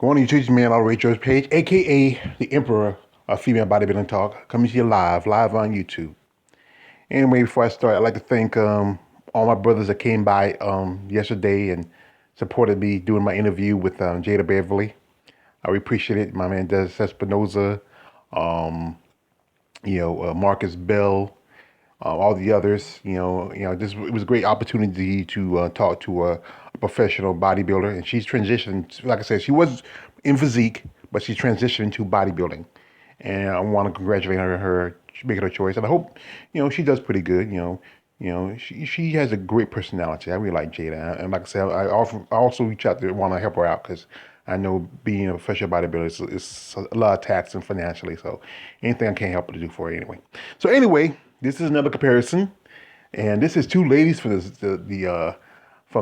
Go on to YouTube, man. I'll rate yours page, aka the Emperor of Female Bodybuilding Talk, coming to you live on YouTube. Anyway, before I start, I'd like to thank all my brothers that came by yesterday and supported me doing my interview with Jada Beverly. I really appreciate it. My man Des Espinoza, um, Marcus Bell, all the others. This it was a great opportunity to talk to a professional bodybuilder, and she's transitioned. Like I said, she was in physique, but she's transitioned to bodybuilding, and I want to congratulate her making her choice, and I hope she does pretty good. She has a great personality. I really like Jada, and like I said, I also reach out to want to help her out because I know being a professional bodybuilder is a lot of taxing financially. So anything I can help her to do for her anyway. So anyway, this is another comparison, and this is two ladies from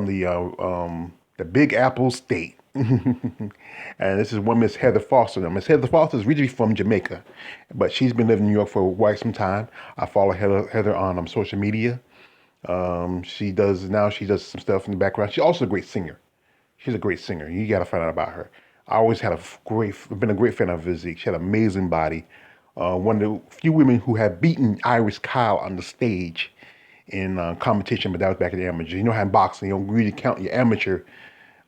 the Big Apple State. And this is one Miss Heather Foster. Now, Miss Heather Foster is originally from Jamaica, but she's been living in New York for quite some time. I follow Heather on social media. She does some stuff in the background. She's also a great singer. She's a great singer. You got to find out about her. I always had been a great fan of her physique. She had an amazing body. One of the few women who have beaten Iris Kyle on the stage in competition, but that was back in the amateur. You know how in boxing, you don't really count your amateur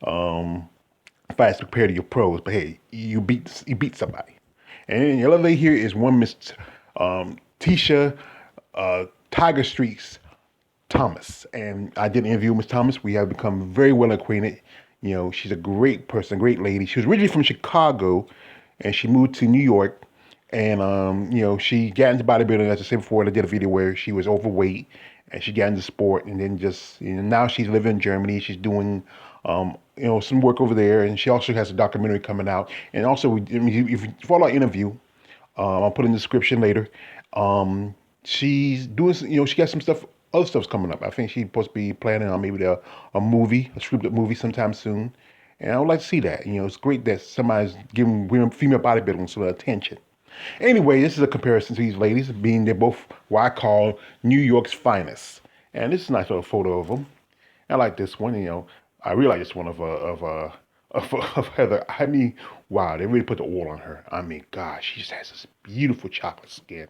um, fights compared to your pros, but hey, you beat somebody. And the other lady here is one Miss Tisha Tiger Streaks Thomas, and I did an interview with Miss Thomas. We have become very well acquainted. She's a great person, great lady. She was originally from Chicago, and she moved to New York. And she got into bodybuilding, as I said before. And I did a video where she was overweight, and she got into sport, and then just now she's living in Germany. She's doing some work over there, and she also has a documentary coming out. And also, if you follow our interview, I'll put in the description later. She's doing, she got some stuff, other stuff's coming up. I think she's supposed to be planning on maybe a movie, a scripted movie sometime soon. And I would like to see that. It's great that somebody's giving women, female bodybuilding some attention. Anyway, this is a comparison to these ladies, being they're both what I call New York's finest. And this is a nice little photo of them. I like this one. I really like this one of Heather. I mean, wow, they really put the oil on her. I mean, gosh, she just has this beautiful chocolate skin.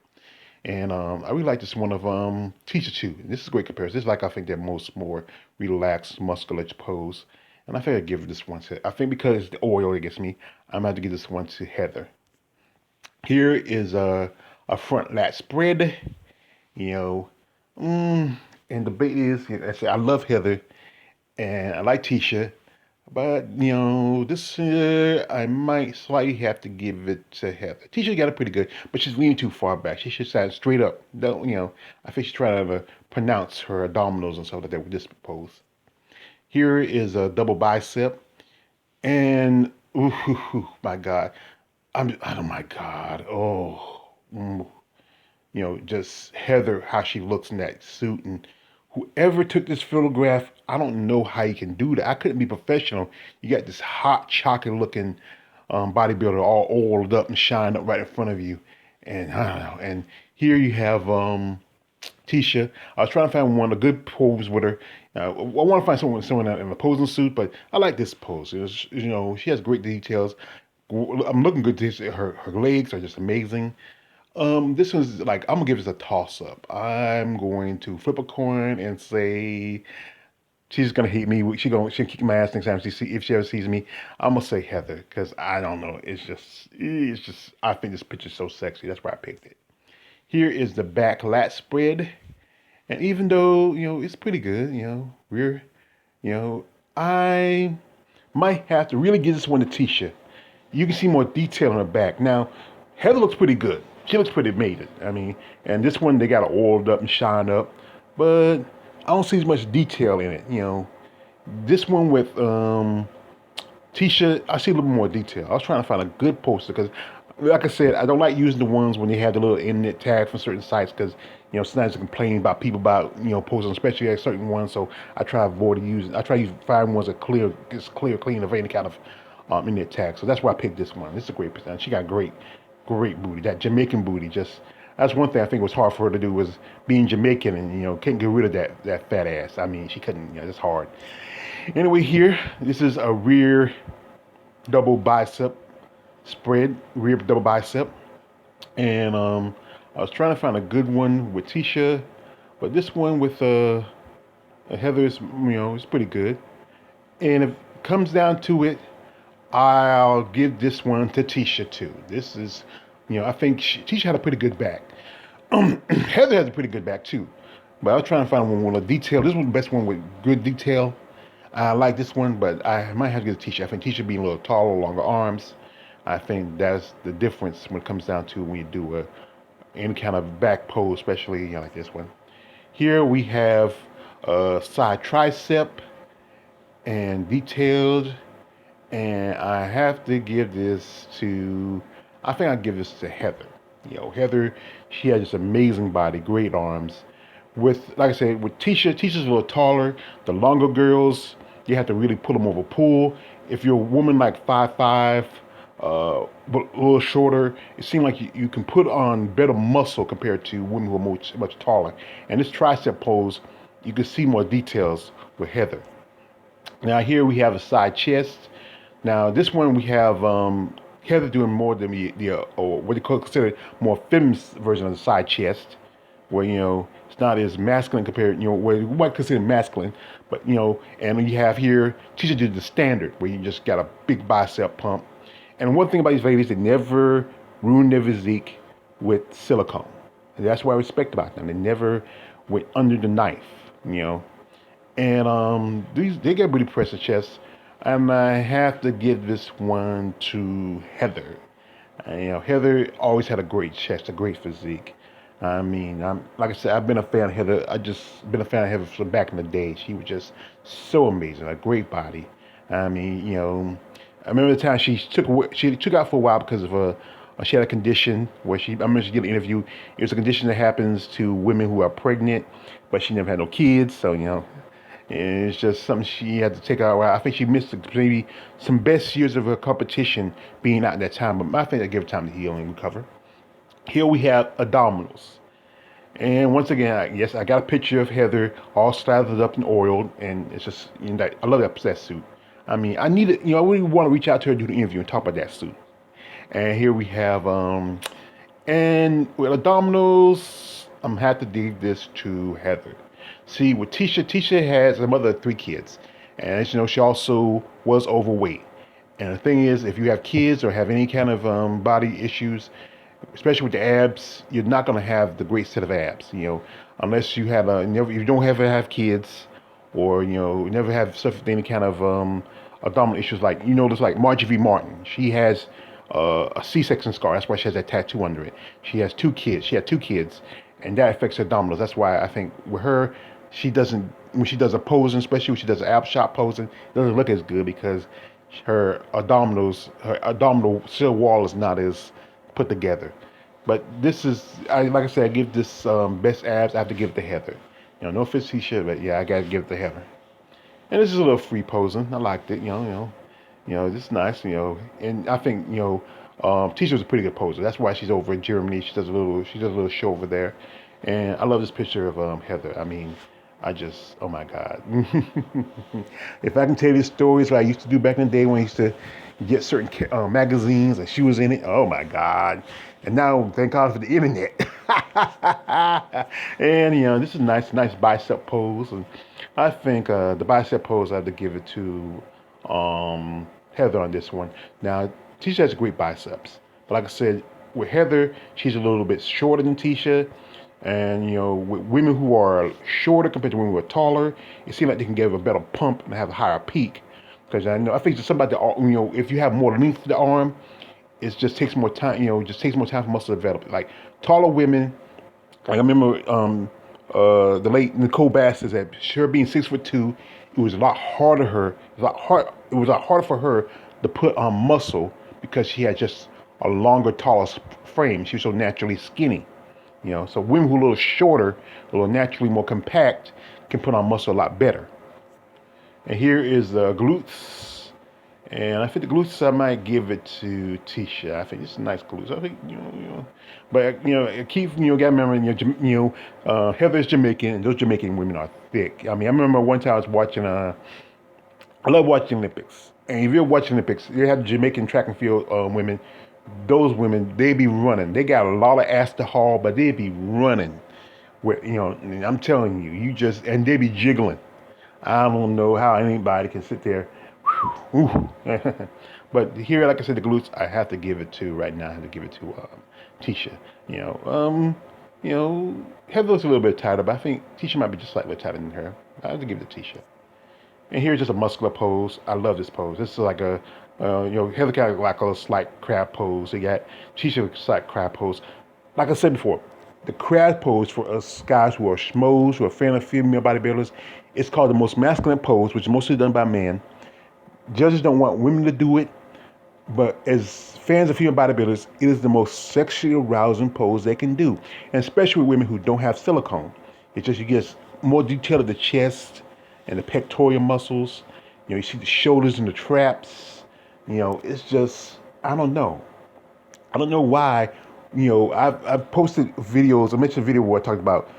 And I really like this one of Tishca too. This is a great comparison. This is like I think their more relaxed, muscular pose. And I think I give this one to. I think because the oil that gets me, I'm gonna have to give this one to Heather. Here is a front lat spread. You know, and the bait is. I love Heather, and I like Tishca. But this I might slightly have to give it to Heather. Tisha got it pretty good, but she's leaning too far back. She should stand straight up. Don't I think she's trying to pronounce her abdominals and stuff like that with this pose. Here is a double bicep, and my God, oh my God, just Heather, how she looks in that suit, and whoever took this photograph, I don't know how you can do that. I couldn't be professional. You got this hot, chocolate looking bodybuilder all oiled up and shined up right in front of you. And I don't know. And here you have Tishca. I was trying to find a good pose with her. I want to find someone in a posing suit, but I like this pose. She has great details. I'm looking good. Her legs are just amazing. This one's like I'm gonna give this a toss up. I'm going to flip a coin and say she's gonna hate me. She'll kick my ass next time if she ever sees me. I'm gonna say Heather because I don't know. It's just I think this picture's so sexy. That's why I picked it. Here is the back lat spread, and even though it's pretty good, I might have to really give this one to Tishca. You can see more detail in her back. Now, Heather looks pretty good. She looks pretty made it. I mean, and this one they got it oiled up and shined up, but I don't see as much detail in it. This one with Tishca, I see a little more detail. I was trying to find a good poster because, like I said, I don't like using the ones when they have the little internet tag from certain sites because sometimes they complain about people about posting, especially at certain ones. So I try to avoid using. I try to find ones that clean of any kind of internet tag. So that's why I picked this one. This is a great percent. She got great booty. That Jamaican booty. That's one thing I think was hard for her to do was being Jamaican and can't get rid of that fat ass. I mean, she couldn't. It's hard. Anyway, here this is a rear double bicep spread, rear double bicep. And I was trying to find a good one with Tisha, but this one with Heather is, it's pretty good. And if it comes down to it, I'll give this one to Tisha too. This is, I think Tisha had a pretty good back. Heather has a pretty good back too. But I was trying to find one with a detail. This was the best one with good detail. I like this one, but I might have to get a Tisha. I think Tisha being a little taller, longer arms. I think that's the difference when it comes down to when you do any kind of back pose, especially like this one. Here we have a side tricep and detailed, and I have to give this to. I think I'll give this to Heather. Heather, she has this amazing body, great arms. With, like I said, with Tisha's a little taller. The longer girls, you have to really pull them over pull. If you're a woman like 5'5", but a little shorter, it seems like you can put on better muscle compared to women who are much taller. And this tricep pose, you can see more details with Heather. Now here we have a side chest. Now this one we have Heather doing more than or what they consider more feminine version of the side chest, where it's not as masculine compared, where you might consider masculine, but and you have here Tisha did the standard where you just got a big bicep pump. And one thing about these ladies, they never ruin their physique with silicone. And that's what I respect about them. They never went under the knife, And they get really pressed the chest. And I have to give this one to Heather. Heather always had a great chest, a great physique. I mean, like I said, I've been a fan of Heather. I just been a fan of Heather from back in the day. She was just so amazing, a great body. I mean, I remember the time she took out for a while because of she had a condition where I remember she did an interview. It was a condition that happens to women who are pregnant, but she never had no kids. So and it's just something she had to take out. I think she missed maybe some best years of her competition being out at that time. But I think that gave her time to heal and recover. Here we have abdominals. And once again, yes, I got a picture of Heather all slathered up and oiled, and it's just, I love that suit. I mean, I need it, I really want to reach out to her, do the interview, and talk about that suit. And here we have, and with abdominals, I'm have to give this to Heather. See, with Tisha has a mother of 3 kids, and she also was overweight. And the thing is, if you have kids or have any kind of body issues, especially with the abs, you're not going to have the great set of abs, unless you have you don't have kids, or never have suffered any kind of abdominal issues like just like Margie V. Martin. She has a C-section scar. That's why she has that tattoo under it. She has 2 kids. She had 2 kids, and that affects her abdominals. That's why I think with her, she doesn't, when she does a posing, especially when she does an ab shot posing, it doesn't look as good because her abdominal cell wall is not as put together. But this is, like I said, I give this best abs. I have to give it to Heather. No offense to Tisha, but yeah, I gotta give it to Heather. And this is a little free posing. I liked it. This is nice. And I think Tisha was a pretty good poser. That's why she's over in Germany. She does a little show over there. And I love this picture of Heather. I mean, oh my God. If I can tell you stories like I used to do back in the day when I used to get certain magazines and she was in it, oh my God. And now, thank God for the internet. And, this is nice bicep pose. And I think the bicep pose, I have to give it to Heather on this one. Now, Tisha has great biceps. But like I said, with Heather, she's a little bit shorter than Tisha. And, with women who are shorter compared to women who are taller, it seems like they can give a better pump and have a higher peak. Because I think it's something about if you have more length to the arm, it just takes more time, just takes more time for muscle to develop. Like taller women, like I remember the late Nicole Bass says that her being 6'2", it was a lot harder it was a lot harder for her to put on muscle because she had just a longer, taller frame. She was so naturally skinny. So women who are a little shorter, a little naturally more compact, can put on muscle a lot better. And here is the glutes. And I think the glutes, I might give it to Tisha. I think it's a nice glutes. I think, but, Keith, gotta remember, Heather's Jamaican, and those Jamaican women are thick. I mean, I remember one time I was watching, I love watching Olympics. And if you're watching Olympics, you have Jamaican track and field women. Those women, they be running. They got a lot of ass to haul, but they be running. With, and I'm telling you, and they be jiggling. I don't know how anybody can sit there. Ooh. But here, like I said, the glutes, I have to give it to right now. I have to give it to Tisha. You know, Heather's a little bit tighter, but I think Tisha might be just slightly tighter than her. I have to give it to Tisha. And here's just a muscular pose. I love this pose. This is like Heather kind of like a slight crab pose. So you got Tisha slight crab pose. Like I said before, the crab pose for us guys who are schmoes, who are fan of female bodybuilders, it's called the most masculine pose, which is mostly done by men. Judges don't want women to do it, but as fans of female bodybuilders, it is the most sexually arousing pose they can do, and especially with women who don't have silicone. It's just you get more detail of the chest and the pectoral muscles. You see the shoulders and the traps. It's just, I don't know. I don't know why. I've posted videos. I mentioned a video where I talked about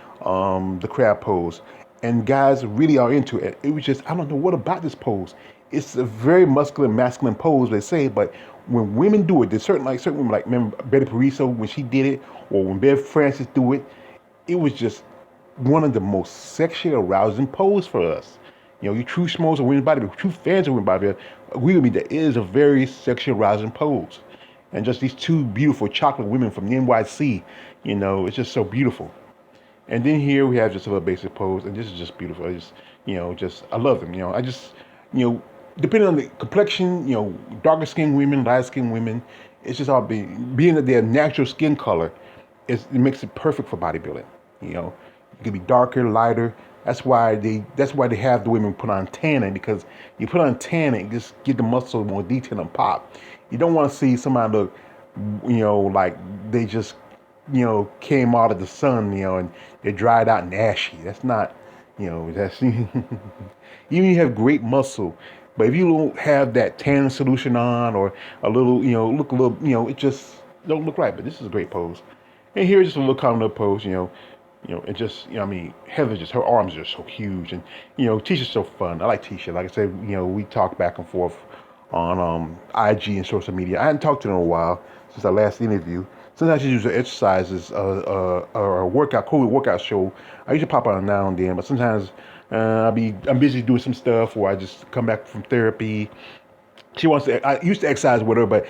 the crab pose, and guys really are into it. It was just, I don't know what about this pose. It's a very muscular, masculine pose, they say, but when women do it, there's certain women, like remember Betty Pariso when she did it, or when Bev Francis do it, it was just one of the most sexually arousing pose for us. You true schmoes of women's bodybuilding, true fans of women's bodybuilding, agree with me that it is a very sexually arousing pose. And just these two beautiful chocolate women from the NYC, it's just so beautiful. And then here we have just a little basic pose, and this is just beautiful. I love them. Depending on the complexion, darker skinned women, light skinned women, it's just all being that their natural skin color, it makes it perfect for bodybuilding. It can be darker, lighter. That's why they have the women put on tanning, because you put on tanning, just give the muscle more detail and pop. You don't want to see somebody look, like they just, came out of the sun, and they're dried out and ashy. That's not, that's even you have great muscle, but if you don't have that tanning solution on, or a little, look a little, it just don't look right. But this is a great pose. And here's just a little common little pose, it just, Heather her arms are just so huge, and Tisha's so fun. I like Tisha. Like I said, we talk back and forth on IG and social media. I hadn't talked to her in a while since our last interview. Sometimes she uses her exercises, or a COVID workout show. I usually pop on now and then, but sometimes I'm busy doing some stuff, or I just come back from therapy. She wants to. I used to exercise with her, but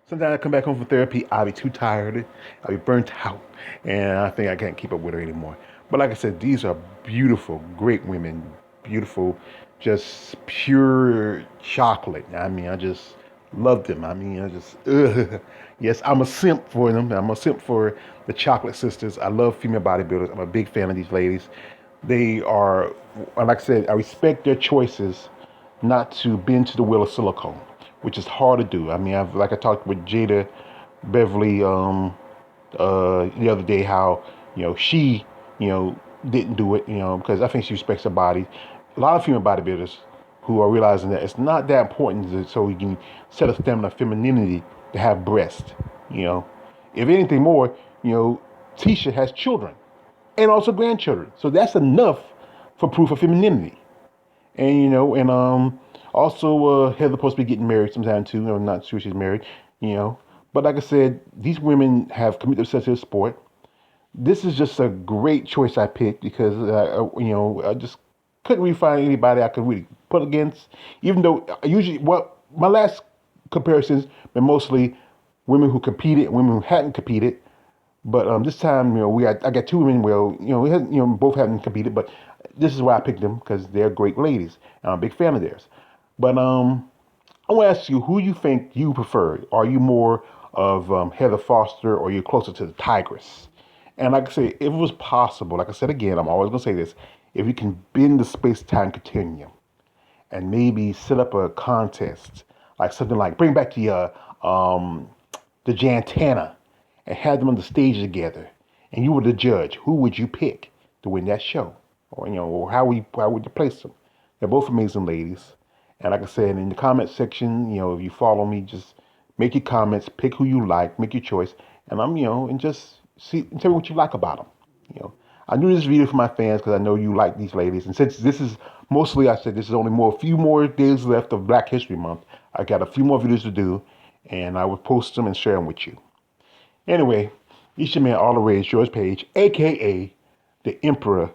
sometimes I come back home from therapy, I'll be too tired, I'll be burnt out, and I think I can't keep up with her anymore. But like I said, these are beautiful, great women, beautiful, just pure chocolate. I just love them. Yes, I'm a simp for them. I'm a simp for the chocolate sisters. I love female bodybuilders. I'm a big fan of these ladies. They are, like I said, I respect their choices not to bend to the will of silicone, which is hard to do. I talked with Jada Beverly the other day, how she didn't do it, because I think she respects her body. A lot of female bodybuilders who are realizing that it's not that important, so we can set a standard of femininity to have breasts. If anything more, Tisha has children and also grandchildren, so that's enough for proof of femininity. And also Heather supposed to be getting married sometime too. I'm not sure she's married, But like I said, these women have committed themselves to the sport. This is just a great choice I picked, because I just couldn't really find anybody I could really put against. Even though my last comparisons been mostly women who competed and women who hadn't competed. But this time, I got two women. Both haven't competed, but this is why I picked them, because they're great ladies, and I'm a big fan of theirs. But I want to ask you, who you think you prefer? Are you more of Heather Foster, or are you closer to the Tigress? And like I say, if it was possible, like I said again, I'm always going to say this, if you can bend the space-time continuum and maybe set up a contest, like something like bring back the Jantana and have them on the stage together, and you were the judge, who would you pick to win that show? Or how would you place them? They're both amazing ladies. And like I said, in the comment section, if you follow me, just make your comments, pick who you like, make your choice, and and just tell me what you like about them. I do this video for my fans because I know you like these ladies, and since this is Mostly, I said this is only a few more days left of Black History Month. I got a few more videos to do, and I will post them and share them with you. Anyway, it's your man, All the Rage, George Page, aka the Emperor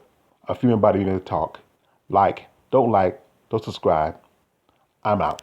of Human Body Unit Talk. Don't like, don't subscribe. I'm out.